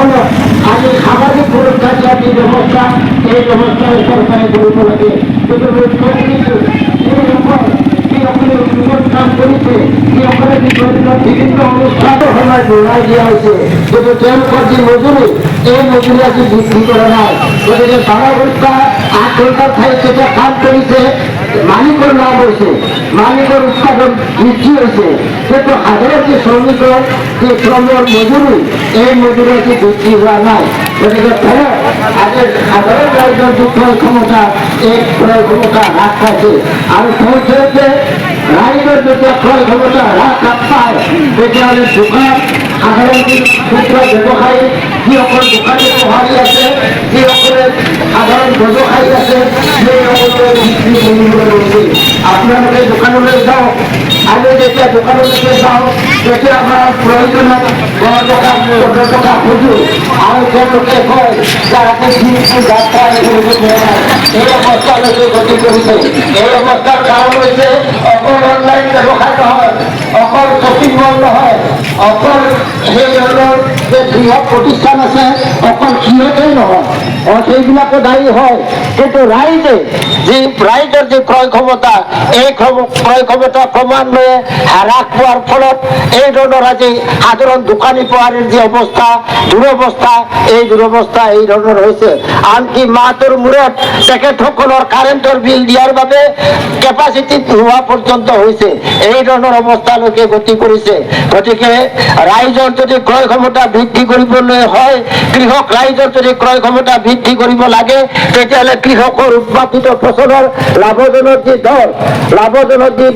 ফলত আজি সামাজিক সুৰক্ষা যে ব্যবস্থা এই ব্যবস্থা সৰকাৰে কৰিব লাগে। কিন্তু কাম কৰিছে যিসকলে বিভিন্ন অনুষ্ঠানৰ সময় বঢ়াই দিয়া হৈছে, কিন্তু তেওঁলোকৰ যি মজুৰি এই মজুৰি আজি বৃদ্ধি কৰা নাই। গতিকে 12 ঘণ্টা 8 ঘণ্টাৰ ঠাইত যেতিয়া কাম কৰিছে মালিকৰ লাভ হৈছে, মালিকৰ উৎপাদন বৃদ্ধি হৈছে, কিন্তু সাধাৰণ যে শ্ৰমিকৰ যে শ্ৰমৰ মজুৰি এই মজুৰি আজি বৃদ্ধি হোৱা নাই। গতিকে ফলত আজি সাধাৰণ ৰাইজৰ যি ক্ৰয় ক্ষমতা এই ক্ৰয় ক্ষমতা হ্ৰাস পাইছে আৰু ফলস্বৰূপে ৰাইজৰ যেতিয়া ক্ৰয় ক্ষমতা হ্ৰাস পায় তেতিয়াহ'লে দোকান সাধাৰণ ক্ষুদ্ৰ ব্যৱসায়ী যিসকল দোকানী পোহাৰী আছে, যিসকলে সাধাৰণ ব্যৱসায়ী আছে, সেইসকলে বিক্ৰী কৰিবলৈ লৈছে। আপোনালোকে দোকানলৈ যাওক, আমি যেতিয়া দোকানলৈকে যাওঁ তেতিয়া আমাৰ প্ৰয়োজনত 10 টকা 15 টকা খোজোঁ আৰু তেওঁলোকে কয় যে আজি দিনটো যাত্ৰা কৰিব পৰা নাই। এই অৱস্থালৈকে গতি কৰিছে। এই অৱস্থাৰ কাৰণ হৈছে অকল অনলাইন ব্যৱসায় নহয়, অকল শ্বপিং মল নহয়, অকল সেই ধৰণৰ যে বৃহৎ প্ৰতিষ্ঠান আছে অকল সিহঁতেই নহয়, সেইবিলাকো দায়ী হয়। কিন্তু ৰাইজৰ যি ক্ৰয় ক্ষমতা এই ক্ৰয় ক্ষমতা ক্ৰমান্বয়ে হ্ৰাস পোৱাৰ ফলত এই ধৰণৰ আজি সাধাৰণ দোকানী পোহাৰীৰ যি অৱস্থা দুৰৱস্থা এই দুৰৱস্থা এই ধৰণৰ হৈছে। আনকি মাহটোৰ মূৰত তেখেতসকলৰ কাৰেণ্টৰ বিল দিয়াৰ বাবে কেপাচিটি নোহোৱা পৰ্যন্ত হৈছে। এই ধৰণৰ অৱস্থালৈকে গতি কৰিছে। গতিকে ৰাইজৰ যদি ক্ৰয় ক্ষমতা বৃদ্ধি কৰিবলৈ হয়, কৃষক ৰাইজৰ যদি ক্ৰয় ক্ষমতা বৃদ্ধি কৰিব লাগে, তেতিয়াহ'লে কৃষকৰ উৎপাদিত ফচলৰ লাভজনক যি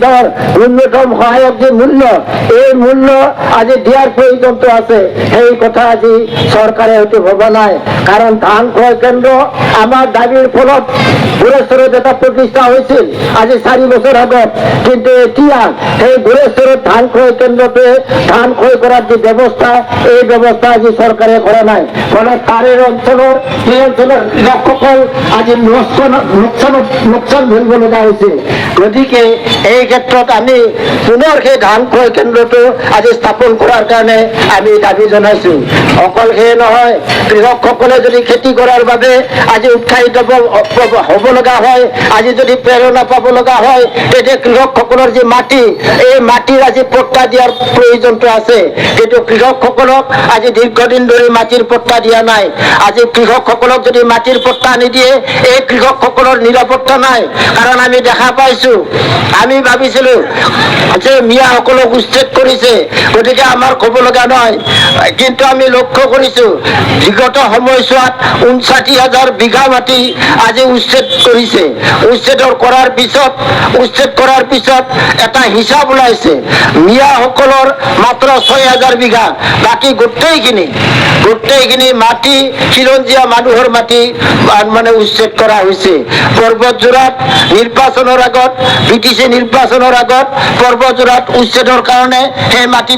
দৰ ন্যূনতম সহায়ক যি মূল্য এই মূল্য আজি দিয়াৰ প্ৰয়োজনটো আছে। সেই কথা আজি চৰকাৰে হয়তো ভবা নাই। কাৰণ ধান ক্ৰয় কেন্দ্ৰ আমাৰ দাবীৰ ফলত গোৰেশ্বৰত এটা প্ৰতিষ্ঠা হৈছিল আজি 4 বছৰ আগত, কিন্তু এতিয়া সেই গোৰেশ্বৰত ধান ক্ৰয় কেন্দ্ৰটোৱে ধান ক্ৰয় কৰাৰ যি ব্যৱস্থা এই ব্যৱস্থা আজি চৰকাৰে কৰা নাই। ফলত সেই অঞ্চলৰ কৃষকসকল আজি লোকচান ভৰিব লগা হৈছে। গতিকে এই ক্ষেত্ৰত আমি পুনৰ সেই ধান ক্ৰয় কেন্দ্ৰটো আজি স্থাপন কৰাৰ কাৰণে আমি দাবী জনাইছো। অকল সেয়ে নহয়, কৃষকসকলে যদি খেতি কৰাৰ বাবে আজি উৎসাহিত হ'ব লগা হয়, আজি যদি প্ৰেৰণা পাব লগা হয়, তেতিয়া কৃষকসকলৰ যি মাটি এই মাটিৰ আজি পট্টা দিয়াৰ প্ৰয়োজনটো আছে। কিন্তু কৃষকসকলক আজি দীৰ্ঘদিন ধৰি মাটিৰ পট্টা দিয়া নাই। আজি কৃষকসকলক যদি মাটিৰ পট্টা নিদিয়ে এই কৃষকসকলৰ নিৰাপত্তা নাই। কাৰণ আমি দেখা পাইছো, আমি ভাবিছিলো যে মিয়াসকলক উচ্ছেদ কৰিছে গতিকে আমাৰ ক'ব লগা নহয়, কিন্তু আমি লক্ষ্য কৰিছো বিগত সময়ছোৱাত 59,000 বিঘা মাটি আজি উচ্ছেদ কৰিছে। উচ্ছেদ কৰাৰ পিছত এটা হিচাপ ওলাইছে, মিয়াসকলৰ মাত্ৰ 6,000 বিঘা, বাকী গোটেইখিনি মাটি খিলঞ্জীয়া মানুহৰ মাটি মানে উচ্ছেদ কৰা হৈছে। পৰ্বতজোৰাত নিৰ্বাচনৰ আগত ব্ৰিটিছে নিৰ্বাচনৰ আগত পৰ্বতজোৰাত উচ্ছেদৰ কাৰণে সেই মাটি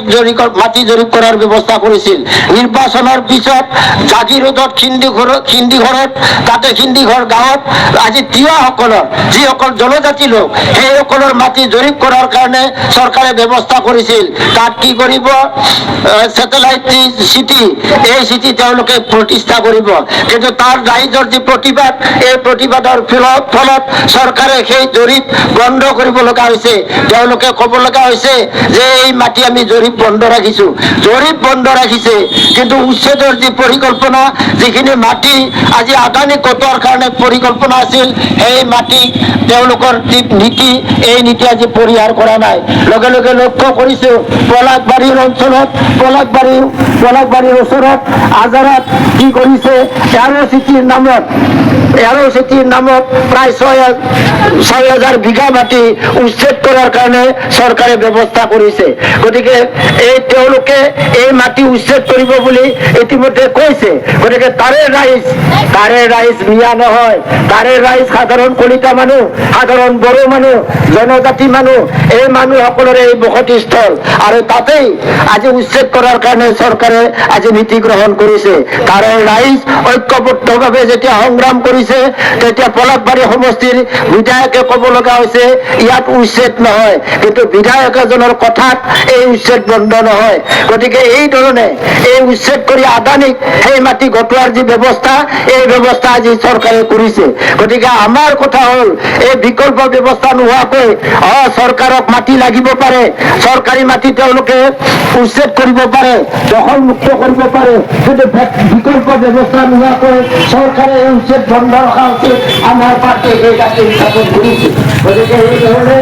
জৰীপ কৰাৰ ব্যৱস্থা কৰিছিল। নিৰ্বাচনৰ পিছত জাগিৰোডত খিন্দিঘৰত তাতে খিন্দিঘৰ গাঁৱত আজি তিৱাসকলৰ যিসকল জনজাতি লোক সেইসকলৰ মাটি জৰীপ কৰাৰ কাৰণে চৰকাৰে ব্যৱস্থা কৰিছিল। তাত কি কৰিব, ছেটেলাইট চিটি এই চিটি তেওঁলোকে প্ৰতিষ্ঠা কৰিব। কিন্তু তাৰ ৰাইজৰ যি প্ৰতিবাদ এই প্ৰতিবাদৰ ফলত চৰকাৰে সেই জৰীপ বন্ধ কৰিব লগা হৈছে। তেওঁলোকে ক'ব লগা হৈছে যে এই মাটি আমি জৰীপ বন্ধ ৰাখিছে, কিন্তু উচ্ছেদৰ যি পৰিকল্পনা যিখিনি মাটি আজি আদানী কটোৱাৰ কাৰণে পৰিকল্পনা আছিল সেই মাটি তেওঁলোকৰ যি নীতি এই নীতি আজি পৰিহাৰ কৰা নাই। লগে লগে লক্ষ্য কৰিছো পলাশবাৰীৰ অঞ্চলত পলাশবাৰীৰ ওচৰত আজাৰাত কি কৰিছে, এয়াৰো চিটিৰ নামত প্ৰায় 6,000 বিঘা মাটি উচ্ছেদ কৰাৰ কাৰণে চৰকাৰে ব্যৱস্থা কৰিছে। গতিকে তেওঁলোকে এই মাটি উচ্ছেদ কৰিব বুলি ইতিমধ্যে কৈছে। গতিকে তাৰে ৰাইজ মিয়া নহয়, তাৰে ৰাইজ সাধাৰণ কলিতা মানুহ, সাধাৰণ বড়ো মানুহ, জনজাতি মানুহ, এই মানুহসকলৰে এই বসতিস্থল আৰু তাতেই আজি উচ্ছেদ কৰাৰ কাৰণে চৰকাৰে চৰকাৰে আজি নীতি গ্ৰহণ কৰিছে। কাৰণ ৰাইজ ঐক্যবদ্ধভাৱে যেতিয়া সংগ্ৰাম কৰিছে তেতিয়া পলাশবাৰী সমষ্টিৰ বিধায়কে ক'ব লগা হৈছে ইয়াত উচ্ছেদ নহয়, কিন্তু বিধায়ক এজনৰ কথাত এই উচ্ছেদ বন্ধ নহয়। গতিকে এই ধৰণে এই উচ্ছেদ কৰি আদানীক সেই মাটি গটোৱাৰ যি ব্যৱস্থা, এই ব্যৱস্থা আজি চৰকাৰে কৰিছে। গতিকে আমাৰ কথা হ'ল এই বিকল্প ব্যৱস্থা নোহোৱাকৈ চৰকাৰক মাটি লাগিব পাৰে, চৰকাৰী মাটি তেওঁলোকে উচ্ছেদ কৰিব পাৰে, দখলমুক্ত কৰিব পাৰে, কিন্তু বিকল্প ব্যৱস্থা নোহোৱাকৈ চৰকাৰে এই উচ্ছেদ বন্ধ ৰখা উচিত। আমাৰ পাৰ্টিয়ে এই কাৰ্যত উত্থাপন কৰিছে। গতিকে এই ধৰণে